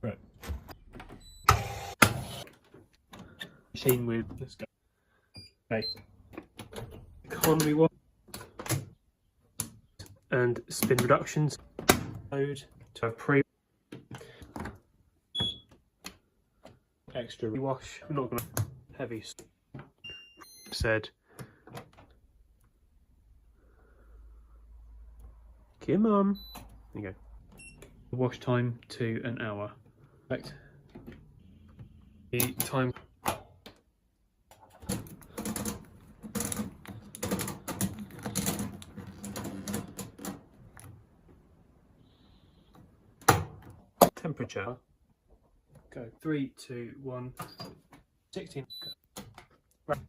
Right. Machine with, let's go. Okay. Economy wash and spin reductions. Load to have pre extra rewash. I'm not going to heavy said. Come on. There you go. Wash time to an hour. Right. The time. Temperature. Go. 3, 2, 1. 16. Go. Right.